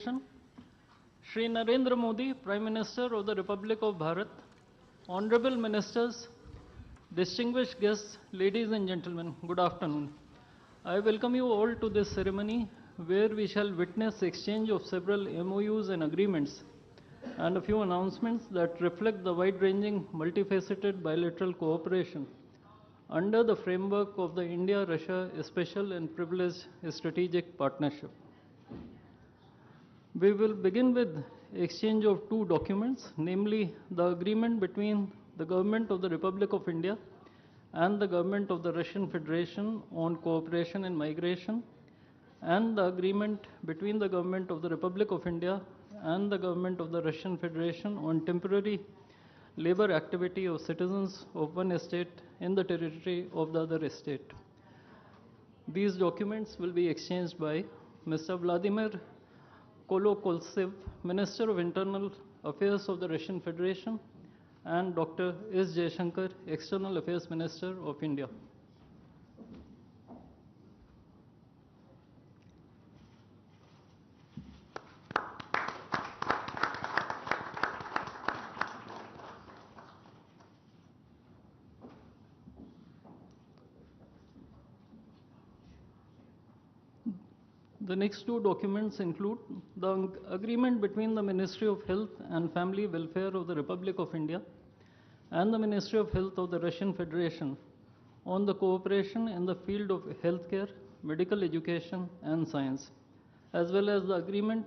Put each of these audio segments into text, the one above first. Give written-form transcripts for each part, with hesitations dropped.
Shri Narendra Modi, Prime Minister of the Republic of Bharat, Honorable Ministers, distinguished guests, ladies and gentlemen, good afternoon. I welcome you all to this ceremony where we shall witness exchange of several MoUs and agreements and a few announcements that reflect the wide-ranging, multifaceted bilateral cooperation under the framework of the India-Russia Special and Privileged Strategic Partnership. We will begin with exchange of two documents, namely the agreement between the Government of the Republic of India and the Government of the Russian Federation on cooperation in migration, and the agreement between the Government of the Republic of India and the Government of the Russian Federation on temporary labor activity of citizens of one state in the territory of the other state. These documents will be exchanged by Mr. Vladimir Kolokoltsev, Minister of Internal Affairs of the Russian Federation, and Dr. S. Jaishankar, External Affairs Minister of India. The next two documents include the agreement between the Ministry of Health and Family Welfare of the Republic of India and the Ministry of Health of the Russian Federation on the cooperation in the field of healthcare, medical education and science, as well as the agreement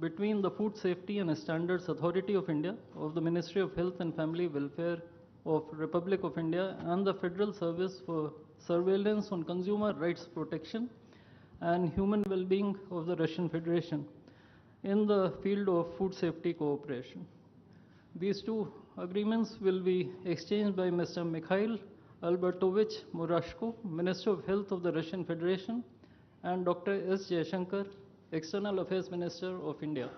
between the Food Safety and Standards Authority of India of the Ministry of Health and Family Welfare of Republic of India and the Federal Service for Surveillance on Consumer Rights Protection and Human Well-being of the Russian Federation in the field of food safety cooperation. These two agreements will be exchanged by Mr. Mikhail Albertovich Murashko, Minister of Health of the Russian Federation, and Dr. S. Jaishankar, External Affairs Minister of India.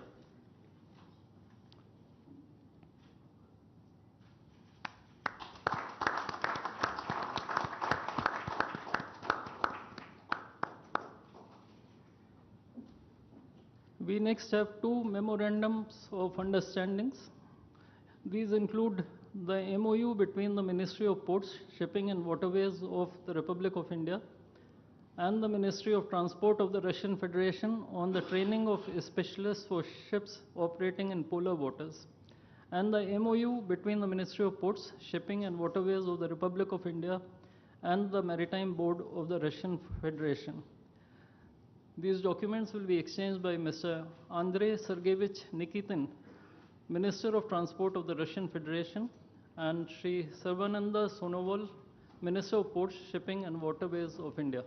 We next have two memorandums of understandings. These include the MOU between the Ministry of Ports, Shipping and Waterways of the Republic of India and the Ministry of Transport of the Russian Federation on the training of specialists for ships operating in polar waters, and the MOU between the Ministry of Ports, Shipping and Waterways of the Republic of India and the Maritime Board of the Russian Federation. These documents will be exchanged by Mr. Andrei Sergeyevich Nikitin, Minister of Transport of the Russian Federation, and Sri Sarvananda Sonoval, Minister of Ports, Shipping and Waterways of India.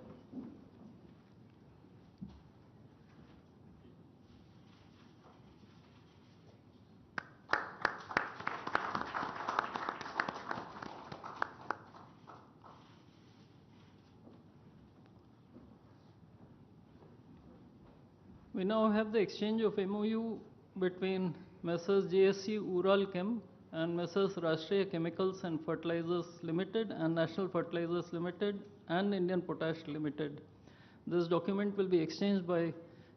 We now have the exchange of MOU between Messrs. JSC Ural Chem and Messrs. Rashtriya Chemicals and Fertilizers Limited and National Fertilizers Limited and Indian Potash Limited. This document will be exchanged by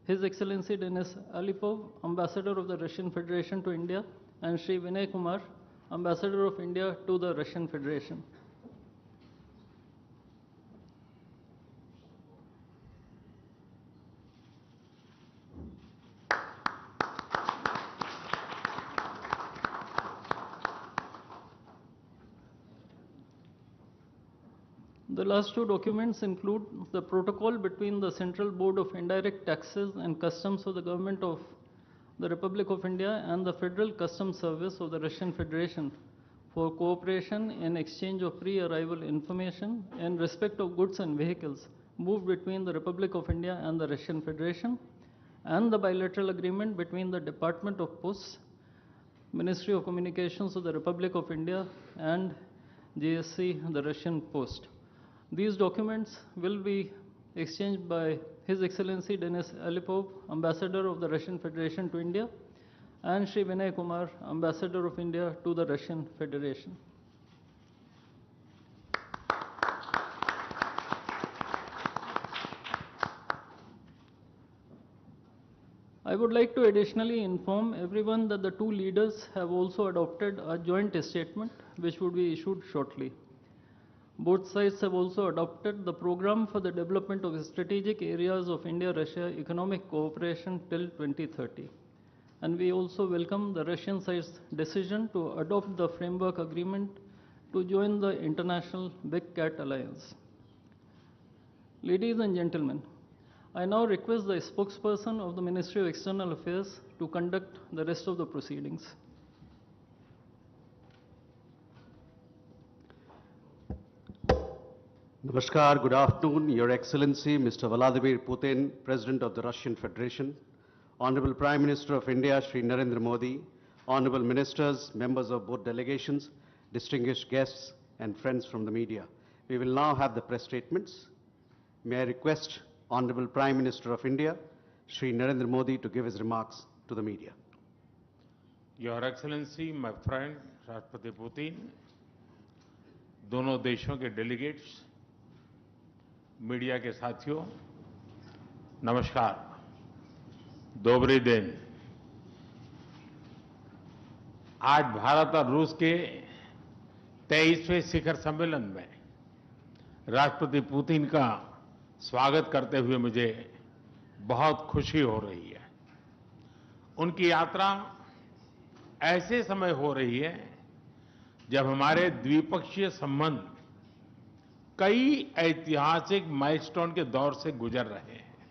His Excellency Denis Alipov, Ambassador of the Russian Federation to India, and Sri Vinay Kumar, Ambassador of India to the Russian Federation. The last two documents include the protocol between the Central Board of Indirect Taxes and Customs of the Government of the Republic of India and the Federal Customs Service of the Russian Federation for cooperation in exchange of pre-arrival information in respect of goods and vehicles moved between the Republic of India and the Russian Federation, and the bilateral agreement between the Department of Posts, Ministry of Communications of the Republic of India and JSC, the Russian Post. These documents will be exchanged by His Excellency Denis Alipov, Ambassador of the Russian Federation to India, and Sri Vinay Kumar, Ambassador of India to the Russian Federation. I would like to additionally inform everyone that the two leaders have also adopted a joint statement which would be issued shortly. Both sides have also adopted the program for the development of strategic areas of India-Russia economic cooperation till 2030. And we also welcome the Russian side's decision to adopt the framework agreement to join the international Big Cat Alliance. Ladies and gentlemen, I now request the spokesperson of the Ministry of External Affairs to conduct the rest of the proceedings. Namaskar, good afternoon, Your Excellency, Mr. Vladimir Putin, President of the Russian Federation, Honorable Prime Minister of India, Shri Narendra Modi, Honorable Ministers, members of both delegations, distinguished guests, and friends from the media. We will now have the press statements. May I request Honorable Prime Minister of India, Shri Narendra Modi, to give his remarks to the media. Your Excellency, my friend, Rashtrapati Putin, दोनों देशों के delegates, media के साथियों, नमस्कार, दोबरी दिन। आज भारत और रूस के 23वें शिखर सम्मेलन में राष्ट्रपति पुतिन का स्वागत करते हुए मुझे बहुत खुशी हो रही है। उनकी यात्रा ऐसे समय हो रही है जब हमारे द्विपक्षीय संबंध कई ऐतिहासिक माइलस्टोन के दौर से गुजर रहे हैं।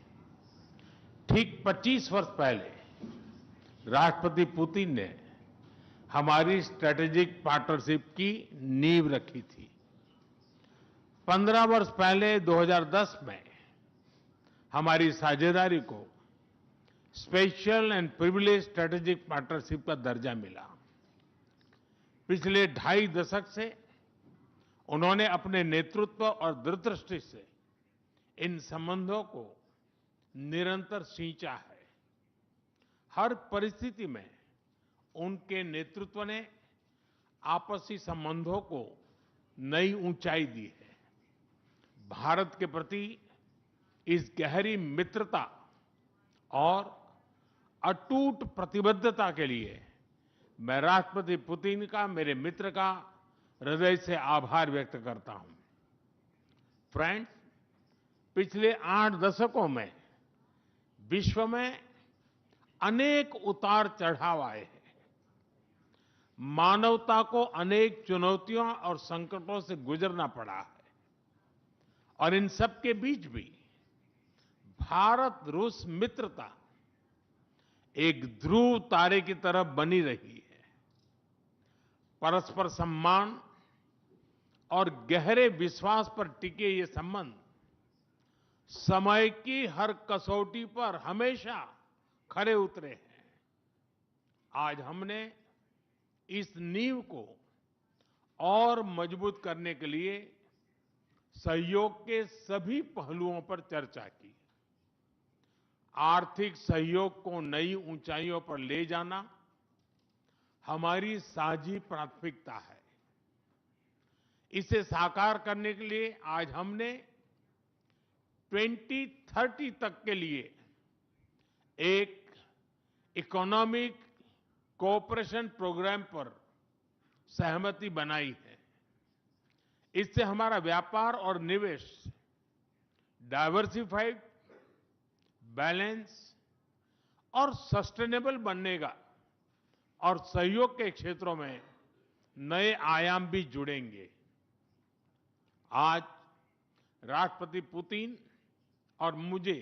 ठीक 25 वर्ष पहले राष्ट्रपति पुतिन ने हमारी स्ट्रेटेजिक पार्टनरशिप की नींव रखी थी। 15 वर्ष पहले 2010 में हमारी साझेदारी को special and privilege strategic partnership का दर्जा मिला। पिछले 2.5 दशक से उन्होंने अपने नेतृत्व और दूरदृष्टि से इन संबंधों को निरंतर सींचा है। हर परिस्थिति में उनके नेतृत्व ने आपसी संबंधों को नई ऊंचाई दी है। भारत के प्रति इस गहरी मित्रता और अटूट प्रतिबद्धता के लिए मैं राष्ट्रपति पुतिन का, मेरे मित्र का हृदय से आभार व्यक्त करता हूं। फ्रेंड्स, पिछले 8 दशकों में विश्व में अनेक उतार चढ़ाव आए हैं। मानवता को अनेक चुनौतियों और संकटों से गुजरना पड़ा है और इन सब के बीच भी भारत रूस मित्रता एक ध्रुव तारे की तरह बनी रही है। परस्पर सम्मान और गहरे विश्वास पर टिके ये संबंध समय की हर कसौटी पर हमेशा खरे उतरे हैं। आज हमने इस नींव को और मजबूत करने के लिए सहयोग के सभी पहलुओं पर चर्चा की। आर्थिक सहयोग को नई ऊंचाइयों पर ले जाना हमारी साझी प्राथमिकता है। इसे साकार करने के लिए आज हमने 2030 तक के लिए एक इकोनॉमिक कोऑपरेशन प्रोग्राम पर सहमति बनाई है। इससे हमारा व्यापार और निवेश डाइवर्सिफाइड, बैलेंस और सस्टेनेबल बनेगा और सहयोग के क्षेत्रों में नए आयाम भी जुड़ेंगे। आज राष्ट्रपति पुतिन और मुझे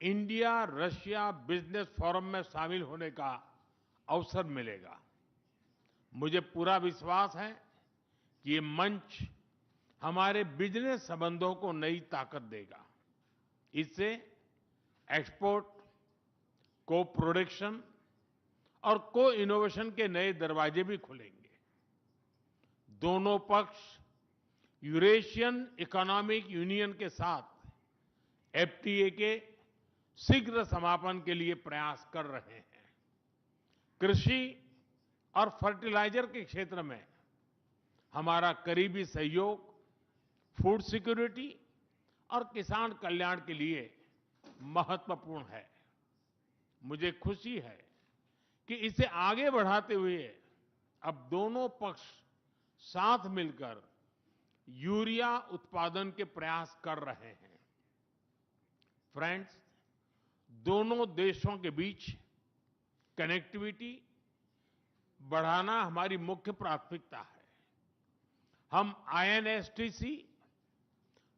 इंडिया रशिया बिजनेस फोरम में शामिल होने का अवसर मिलेगा। मुझे पूरा विश्वास है कि ये मंच हमारे बिजनेस संबंधों को नई ताकत देगा। इससे एक्सपोर्ट, को प्रोडक्शन और को इनोवेशन के नए दरवाजे भी खुलेंगे। दोनों पक्ष यूरेशियन इकोनॉमिक यूनियन के साथ एफटीए के शीघ्र समापन के लिए प्रयास कर रहे हैं। कृषि और फर्टिलाइजर के क्षेत्र में हमारा करीबी सहयोग फूड सिक्योरिटी और किसान कल्याण के लिए महत्वपूर्ण है। मुझे खुशी है कि इसे आगे बढ़ाते हुए अब दोनों पक्ष साथ मिलकर यूरिया उत्पादन के प्रयास कर रहे हैं। फ्रेंड्स, दोनों देशों के बीच कनेक्टिविटी बढ़ाना हमारी मुख्य प्राथमिकता है। हम आईएनएसटीसी,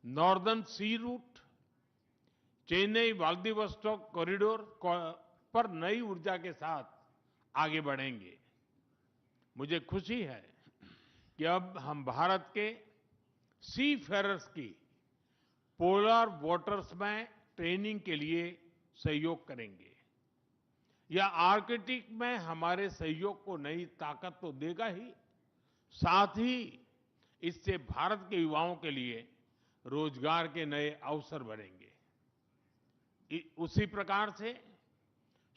नॉर्दर्न सी रूट, चेन्नई व्लादिवोस्टोक कॉरिडोर पर नई ऊर्जा के साथ आगे बढ़ेंगे। मुझे खुशी है कि अब हम भारत के सी फेरर्स की पोलर वाटर्स में ट्रेनिंग के लिए सहयोग करेंगे। यह आर्कटिक में हमारे सहयोग को नई ताकत तो देगा ही, साथ ही इससे भारत के युवाओं के लिए रोजगार के नए अवसर बनेंगे। उसी प्रकार से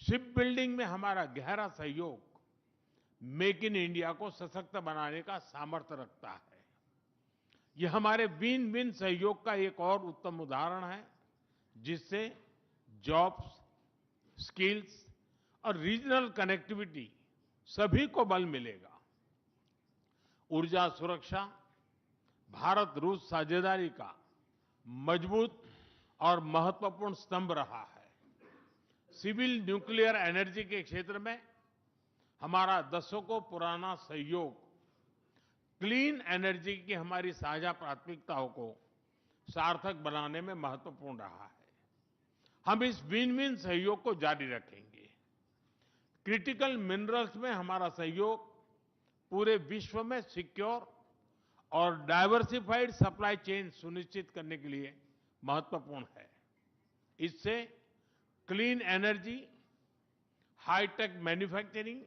शिप बिल्डिंग में हमारा गहरा सहयोग मेक इन इंडिया को सशक्त बनाने का सामर्थ्य रखता है। यह हमारे विन विन सहयोग का एक और उत्तम उदाहरण है, जिससे जॉब्स, स्किल्स और रीजनल कनेक्टिविटी सभी को बल मिलेगा। ऊर्जा सुरक्षा भारत रूस साझेदारी का मजबूत और महत्वपूर्ण स्तंभ रहा है। सिविल न्यूक्लियर एनर्जी के क्षेत्र में हमारा दशकों पुराना सहयोग क्लीन एनर्जी की हमारी साझा प्राथमिकताओं को सार्थक बनाने में महत्वपूर्ण रहा है। हम इस विन विन सहयोग को जारी रखेंगे। क्रिटिकल मिनरल्स में हमारा सहयोग पूरे विश्व में सिक्योर और डाइवर्सिफाइड सप्लाई चेन सुनिश्चित करने के लिए महत्वपूर्ण है। इससे क्लीन एनर्जी, हाईटेक मैन्युफैक्चरिंग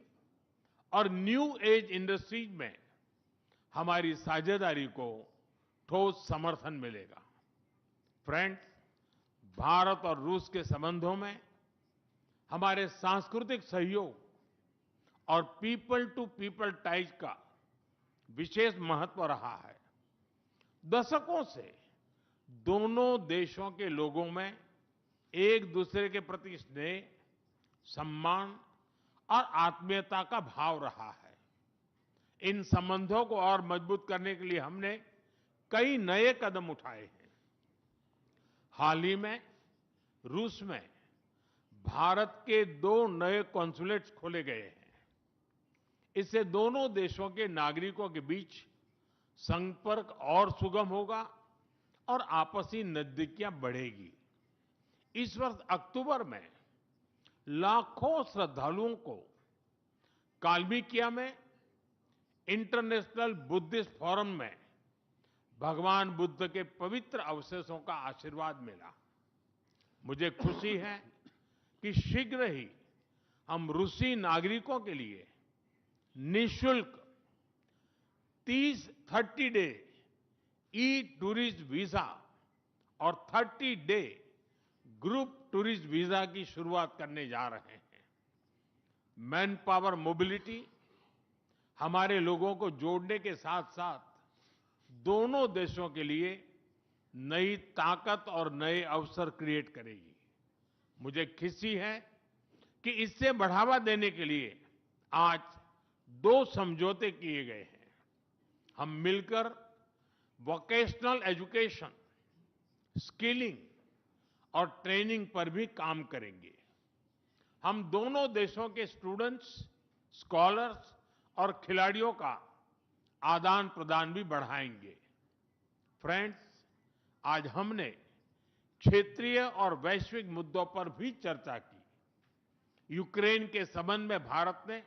और न्यू एज इंडस्ट्रीज में हमारी साझेदारी को ठोस समर्थन मिलेगा। फ्रेंड्स, भारत और रूस के संबंधों में हमारे सांस्कृतिक सहयोग और पीपल टू पीपल टाइज का विशेष महत्व रहा है। दशकों से दोनों देशों के लोगों में एक दूसरे के प्रति स्नेह, सम्मान और आत्मीयता का भाव रहा है। इन संबंधों को और मजबूत करने के लिए हमने कई नए कदम उठाए हैं। हाल ही में रूस में भारत के 2 नए कॉन्सुलेट्स खोले गए हैं। इससे दोनों देशों के नागरिकों के बीच संपर्क और सुगम होगा और आपसी नजदीकियां बढ़ेगी। इस वर्ष अक्टूबर में लाखों श्रद्धालुओं को काल्मिकिया में इंटरनेशनल बुद्धिस्ट फोरम में भगवान बुद्ध के पवित्र अवशेषों का आशीर्वाद मिला। मुझे खुशी है कि शीघ्र ही हम रूसी नागरिकों के लिए निःशुल्क 30 डे ई टूरिस्ट वीजा और 30 डे ग्रुप टूरिस्ट वीजा की शुरुआत करने जा रहे हैं। मैन पावर मोबिलिटी हमारे लोगों को जोड़ने के साथ साथ दोनों देशों के लिए नई ताकत और नए अवसर क्रिएट करेगी। मुझे खुशी है कि इससे बढ़ावा देने के लिए आज 2 समझौते किए गए हैं। हम मिलकर वोकेशनल एजुकेशन, स्किलिंग और ट्रेनिंग पर भी काम करेंगे। हम दोनों देशों के स्टूडेंट्स, स्कॉलर्स और खिलाड़ियों का आदान प्रदान भी बढ़ाएंगे। फ्रेंड्स, आज हमने क्षेत्रीय और वैश्विक मुद्दों पर भी चर्चा की। यूक्रेन के संबंध में भारत ने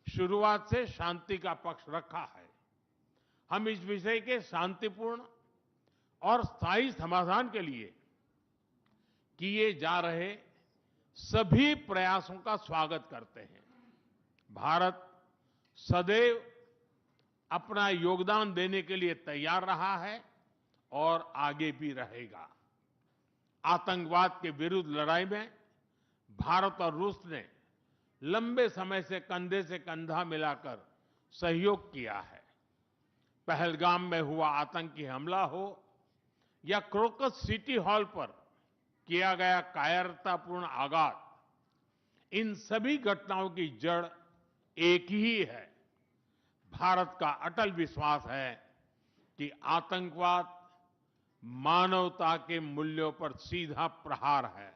शुरुआत से शांति का पक्ष रखा है। हम इस विषय के शांतिपूर्ण और स्थायी समाधान के लिए किए जा रहे सभी प्रयासों का स्वागत करते हैं। भारत सदैव अपना योगदान देने के लिए तैयार रहा है और आगे भी रहेगा। आतंकवाद के विरुद्ध लड़ाई में भारत और रूस ने लंबे समय से कंधे से कंधा मिलाकर सहयोग किया है। पहलगाम में हुआ आतंकी हमला हो या क्रोकस सिटी हॉल पर किया गया कायरतापूर्ण आघात, इन सभी घटनाओं की जड़ एक ही है। भारत का अटल विश्वास है कि आतंकवाद मानवता के मूल्यों पर सीधा प्रहार है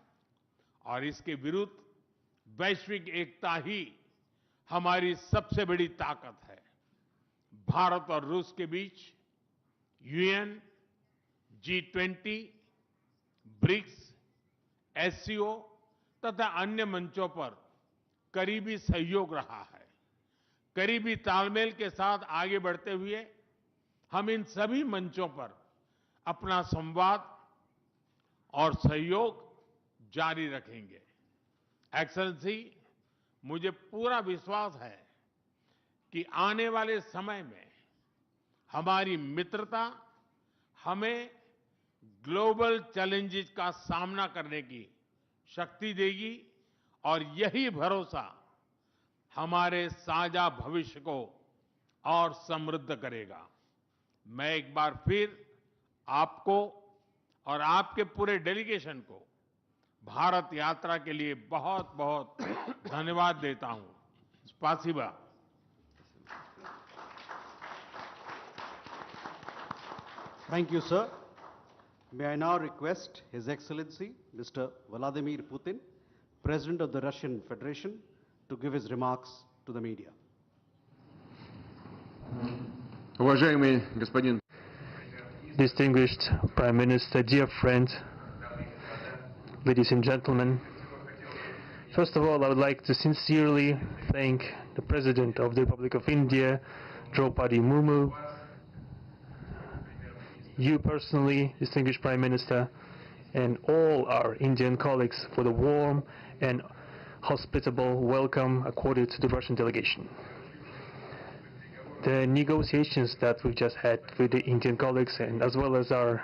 और इसके विरुद्ध वैश्विक एकता ही हमारी सबसे बड़ी ताकत है। भारत और रूस के बीच यूएन, G20, ब्रिक्स, एससीओ तथा अन्य मंचों पर करीबी सहयोग रहा है। करीबी तालमेल के साथ आगे बढ़ते हुए हम इन सभी मंचों पर अपना संवाद और सहयोग जारी रखेंगे। एक्सेलेंसी, मुझे पूरा विश्वास है कि आने वाले समय में हमारी मित्रता हमें ग्लोबल चैलेंजेस का सामना करने की शक्ति देगी और यही भरोसा हमारे साझा भविष्य को और समृद्ध करेगा। मैं एक बार फिर आपको और आपके पूरे डेलीगेशन को भारत यात्रा के लिए बहुत बहुत धन्यवाद देता हूं। स्पासिबा। Thank you, sir. May I now request His Excellency, Mr. Vladimir Putin, President of the Russian Federation, to give his remarks to the media. Уважаемый господин Distinguished Prime Minister, dear friend, ladies and gentlemen, first of all, I would like to sincerely thank the President of the Republic of India, Draupadi Murmu, you personally, distinguished Prime Minister, and all our Indian colleagues for the warm and hospitable welcome accorded to the Russian delegation. The negotiations that we've just had with the Indian colleagues, and as well as our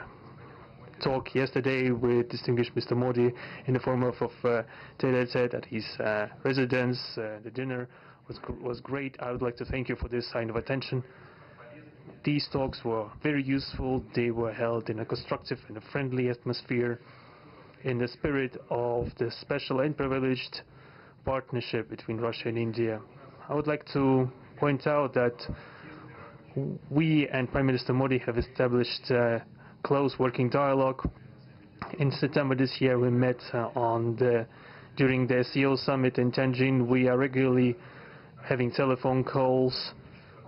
talk yesterday with distinguished Mr. Modi in the form of tete-a-tete at his residence, the dinner was great. I would like to thank you for this sign of attention. These talks were very useful. They were held in a constructive and a friendly atmosphere in the spirit of the special and privileged partnership between Russia and India. I would like to point out that we and Prime Minister Modi have established a close working dialogue. In September this year, we met during the SEO summit in Tianjin. We are regularly having telephone calls.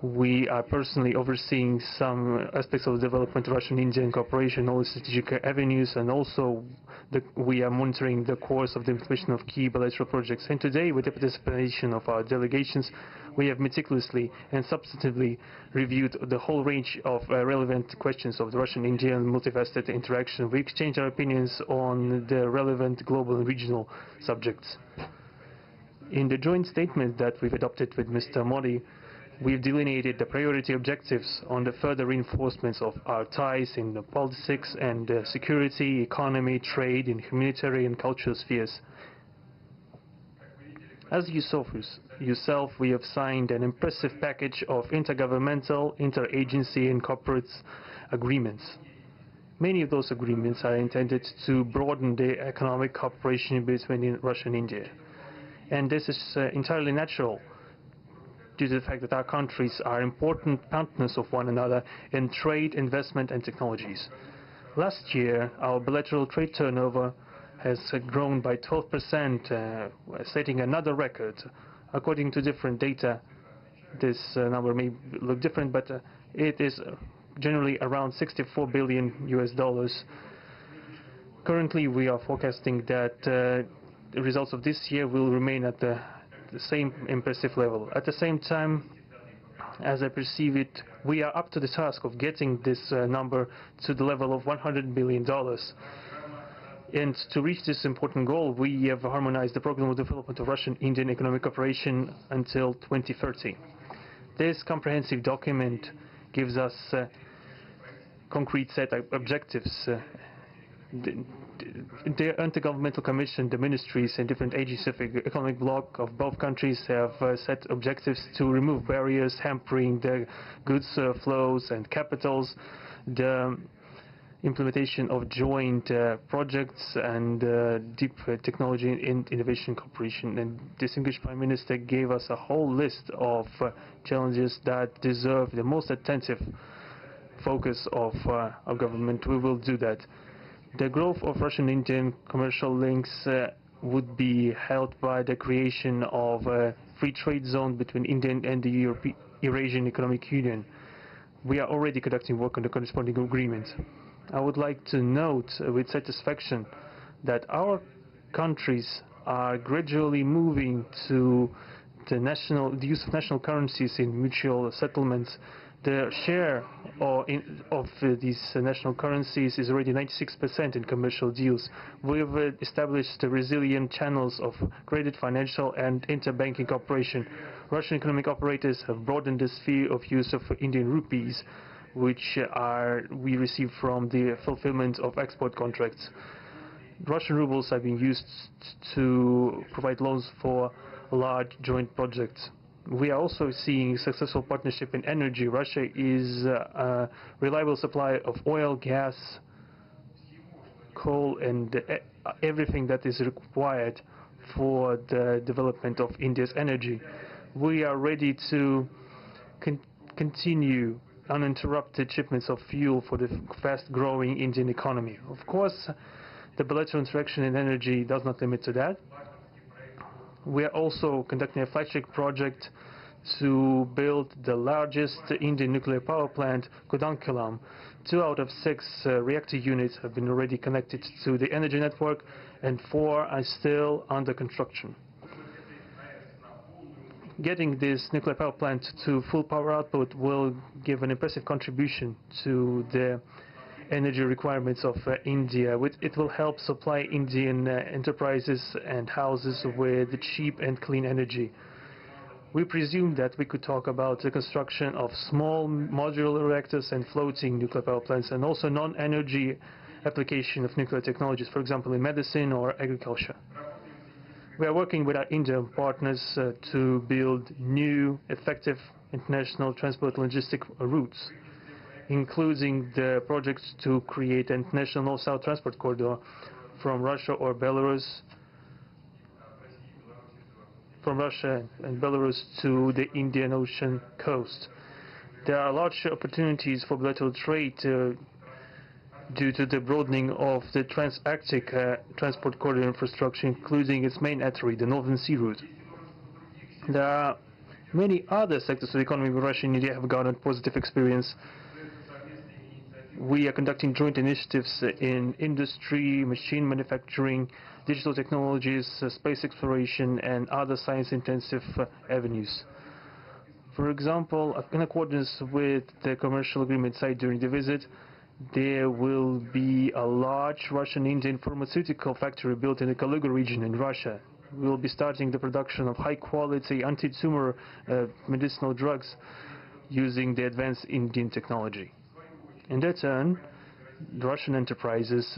We are personally overseeing some aspects of the development of Russian-Indian cooperation, all the strategic avenues, and also we are monitoring the course of the implementation of key bilateral projects. And today, with the participation of our delegations, we have meticulously and substantively reviewed the whole range of relevant questions of the Russian-Indian multifaceted interaction. We exchanged our opinions on the relevant global and regional subjects. In the joint statement that we've adopted with Mr. Modi, we've delineated the priority objectives on the further reinforcements of our ties in the politics and security, economy, trade, in humanitarian and cultural spheres. As you saw for yourself, we have signed an impressive package of intergovernmental, interagency and corporate agreements. Many of those agreements are intended to broaden the economic cooperation between Russia and India. And this is entirely natural, due to the fact that our countries are important partners of one another in trade, investment and technologies. Last year, our bilateral trade turnover has grown by 12%, setting another record. According to different data, this number may look different, but it is generally around $64 billion US. Currently, we are forecasting that the results of this year will remain at the same impressive level. At the same time, as I perceive it, we are up to the task of getting this number to the level of $100 billion. And to reach this important goal, we have harmonized the program of development of Russian-Indian economic cooperation until 2030. This comprehensive document gives us a concrete set of objectives. The Intergovernmental Commission, the ministries and different agencies of the economic bloc of both countries have set objectives to remove barriers hampering the goods flows and capitals. The implementation of joint projects and deep technology and innovation cooperation. And distinguished Prime Minister gave us a whole list of challenges that deserve the most attentive focus of our government. We will do that. The growth of Russian-Indian commercial links would be helped by the creation of a free trade zone between India and the Eurasian Economic Union. We are already conducting work on the corresponding agreement. I would like to note with satisfaction that our countries are gradually moving to the use of national currencies in mutual settlements. The share of these national currencies is already 96% in commercial deals. We've established resilient channels of credit, financial and interbanking cooperation. Russian economic operators have broadened the sphere of use of Indian rupees, which we receive from the fulfillment of export contracts. Russian rubles are being used to provide loans for large joint projects. We are also seeing successful partnership in energy. Russia is a reliable supplier of oil, gas, coal, and everything that is required for the development of India's energy. We are ready to continue uninterrupted shipments of fuel for the fast-growing Indian economy. Of course, the bilateral interaction in energy does not limit to that. We are also conducting a flagship project to build the largest Indian nuclear power plant, Kudankulam. 2 out of 6 reactor units have been already connected to the energy network, and 4 are still under construction. Getting this nuclear power plant to full power output will give an impressive contribution to the energy requirements of India. It will help supply Indian enterprises and houses with cheap and clean energy. We presume that we could talk about the construction of small modular reactors and floating nuclear power plants, and also non-energy application of nuclear technologies, for example in medicine or agriculture. We are working with our Indian partners to build new, effective international transport logistic routes, including the projects to create an international north-south transport corridor from Russia and Belarus to the Indian Ocean coast. There are large opportunities for bilateral trade due to the broadening of the trans-Arctic transport corridor infrastructure, including its main artery, the Northern Sea Route. There are many other sectors of the economy where Russia and India have garnered positive experience. We are conducting joint initiatives in industry, machine manufacturing, digital technologies, space exploration, and other science-intensive avenues. For example, in accordance with the commercial agreement signed during the visit, there will be a large Russian-Indian pharmaceutical factory built in the Kaluga region in Russia. We will be starting the production of high-quality anti-tumor medicinal drugs using the advanced Indian technology. In their turn, Russian enterprises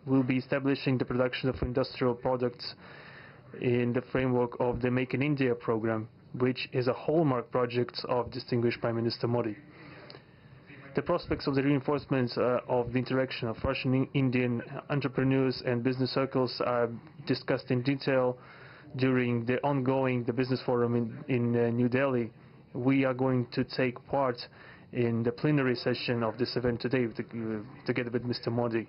will be establishing the production of industrial products in the framework of the Make in India program, which is a hallmark project of distinguished Prime Minister Modi. The prospects of the reinforcement of the interaction of Russian-Indian entrepreneurs and business circles are discussed in detail during the business forum in New Delhi. We are going to take part in the plenary session of this event today together with Mr. Modi.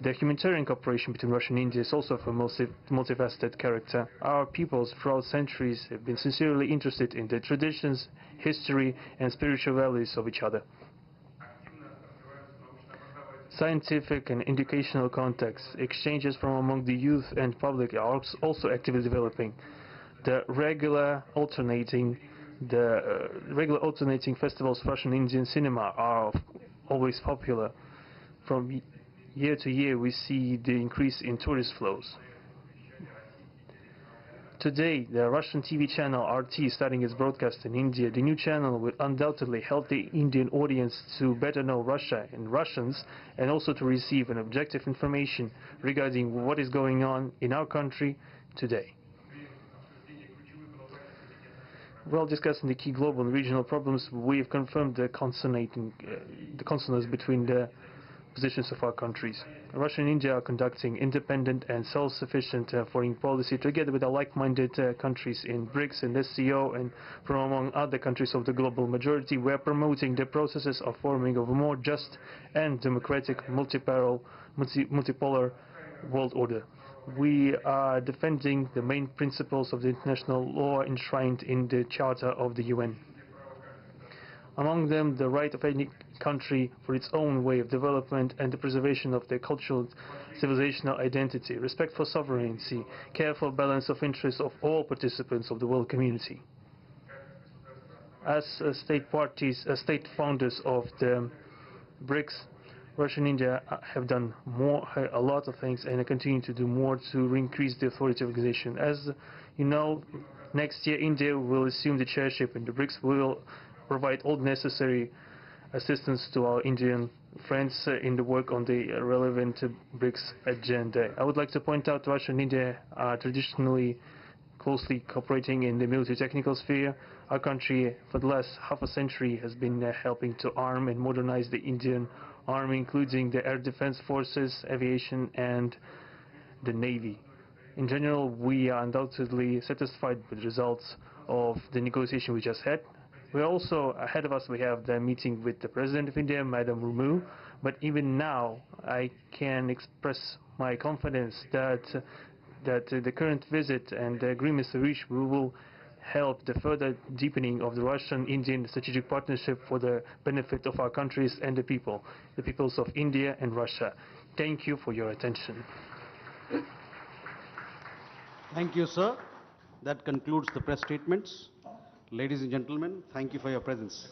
The humanitarian cooperation between Russia and India is also of a multifaceted character. Our peoples throughout centuries have been sincerely interested in the traditions, history and spiritual values of each other. Scientific and educational contacts, exchanges from among the youth and public are also actively developing. The regular alternating festivals of Russian Indian cinema are always popular. From year to year we see the increase in tourist flows. Today, the Russian TV channel RT is starting its broadcast in India. The new channel will undoubtedly help the Indian audience to better know Russia and Russians, and also to receive an objective information regarding what is going on in our country today. While discussing the key global and regional problems, we have confirmed the consonance between the positions of our countries. Russia and India are conducting independent and self-sufficient foreign policy together with our like-minded countries in BRICS and SCO, and from among other countries of the global majority. We are promoting the processes of forming of a more just and democratic multipolar world order. We are defending the main principles of the international law enshrined in the Charter of the UN. Among them, the right of any country for its own way of development and the preservation of their cultural civilizational identity, respect for sovereignty, careful balance of interests of all participants of the world community. As state founders of the BRICS, Russia and India have done a lot of things, and continue to do more to increase the authority of organization. As you know, next year India will assume the chairship in the BRICS. We will provide all necessary assistance to our Indian friends in the work on the relevant BRICS agenda. I would like to point out Russia and India are traditionally closely cooperating in the military technical sphere. Our country, for the last half a century, has been helping to arm and modernize the Indian Army, including the air defense forces, aviation, and the Navy. In general, we are undoubtedly satisfied with the results of the negotiation we just had. We also, ahead of us, we have the meeting with the President of India, Madam Murmu. But even now, I can express my confidence that the current visit and the agreements reached will help the further deepening of the Russian-Indian strategic partnership for the benefit of our countries and the peoples of India and Russia. Thank you for your attention. Thank you, sir. That concludes the press statements. Ladies and gentlemen, thank you for your presence.